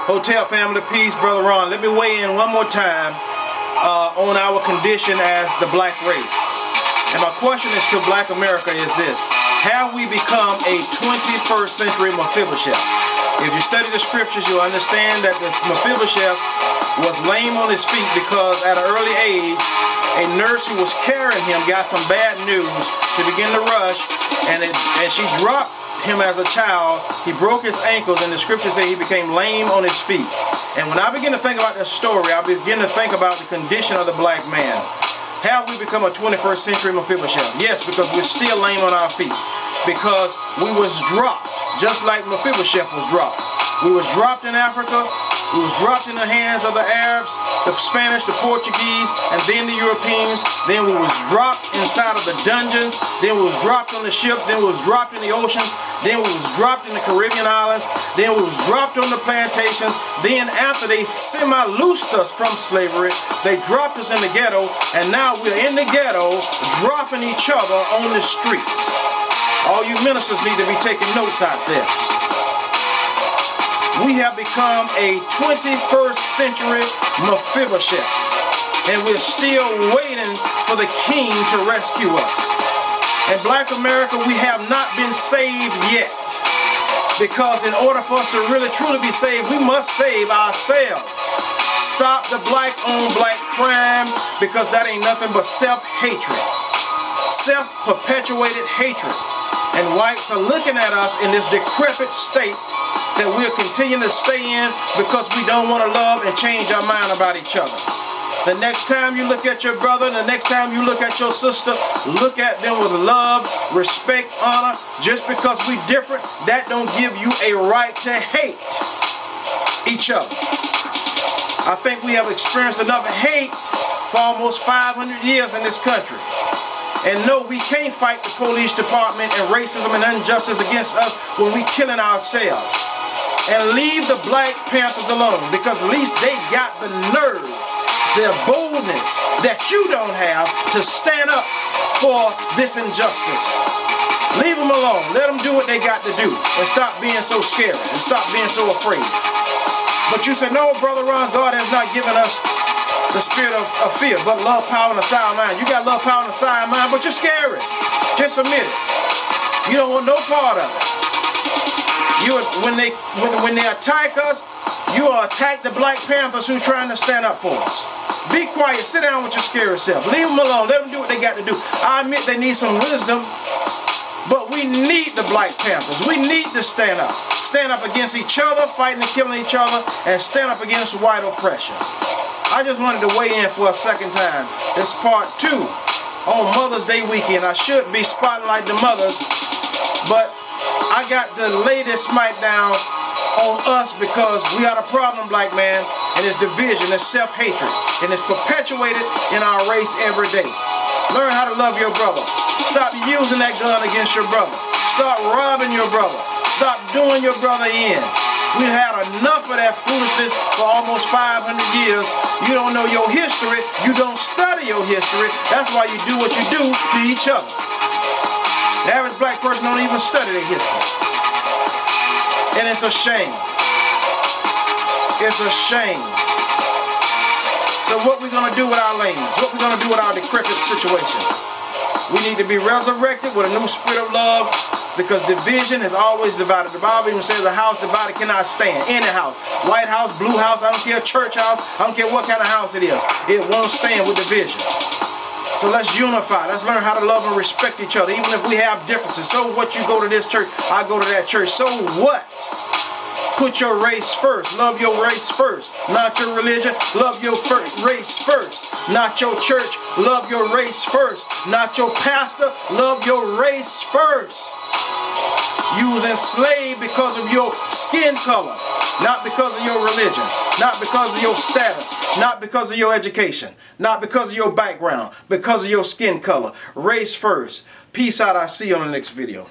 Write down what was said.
Hotel family, peace, Brother Ron. Let me weigh in one more time on our condition as the black race. And my question is to black America is this: have we become a 21st century Mephibosheth? If you study the scriptures, you'll understand that the Mephibosheth was lame on his feet because at an early age, a nurse who was carrying him got some bad news. She began to rush, and she dropped him as a child. He broke his ankles, and the scriptures say he became lame on his feet. And when I begin to think about this story, I begin to think about the condition of the black man. Have we become a 21st century Mephibosheth? Yes, because we're still lame on our feet. Because we was dropped, just like Mephibosheth was dropped. We was dropped in Africa. We was dropped in the hands of the Arabs, the Spanish, the Portuguese, and then the Europeans. Then we was dropped inside of the dungeons. Then we was dropped on the ships. Then we was dropped in the oceans. Then we was dropped in the Caribbean islands. Then we was dropped on the plantations. Then after they semi-loosed us from slavery, they dropped us in the ghetto. And now we're in the ghetto, dropping each other on the streets. All you ministers need to be taking notes out there. We have become a 21st century Mephibosheth, and we're still waiting for the king to rescue us. In black America, we have not been saved yet, because in order for us to really truly be saved, we must save ourselves. Stop the black on black crime, because that ain't nothing but self-hatred, self-perpetuated hatred. And whites are looking at us in this decrepit state that we'll continue to stay in because we don't want to love and change our mind about each other. The next time you look at your brother, the next time you look at your sister, look at them with love, respect, honor. Just because we different, that don't give you a right to hate each other. I think we have experienced enough hate for almost 500 years in this country. And no, we can't fight the police department and racism and injustice against us when we killing ourselves. And leave the Black Panthers alone, because at least they got the nerve, their boldness that you don't have to stand up for this injustice. Leave them alone. Let them do what they got to do and stop being so scary and stop being so afraid. But you say, no, Brother Ron, God has not given us the spirit of fear, but love, power, and a sound mind. You got love, power, and a sound mind, but you're scary. Just admit it. You don't want no part of it. When they attack us, you will attack the Black Panthers who are trying to stand up for us. Be quiet. Sit down with your scary self. Leave them alone. Let them do what they got to do. I admit they need some wisdom, but we need the Black Panthers. We need to stand up. Stand up against each other, fighting and killing each other, and stand up against white oppression. I just wanted to weigh in for a second time. This is part 2 on Mother's Day weekend. I should be spotlighting the mothers, but I got the latest smackdown on us because we got a problem, black man, and it's division, it's self-hatred, and it's perpetuated in our race every day. Learn how to love your brother. Stop using that gun against your brother. Stop robbing your brother. Stop doing your brother in. We've had enough of that foolishness for almost 500 years. You don't know your history. You don't study your history. That's why you do what you do to each other. The average black person don't even study their history. And it's a shame. It's a shame. So what we're going to do with our lanes? What we're going to do with our decrepit situation? We need to be resurrected with a new spirit of love, because division has always divided. The Bible even says a house divided cannot stand. Any house. White house, blue house, I don't care, church house, I don't care what kind of house it is. It won't stand with division. So let's unify. Let's learn how to love and respect each other, even if we have differences. So what, you go to this church, I go to that church. So what? Put your race first. Love your race first. Not your religion. Love your race first. Not your church. Love your race first. Not your pastor. Love your race first. You was enslaved because of your skin color, not because of your religion, not because of your status, not because of your education, not because of your background, because of your skin color. Race first. Peace out. I'll see you on the next video.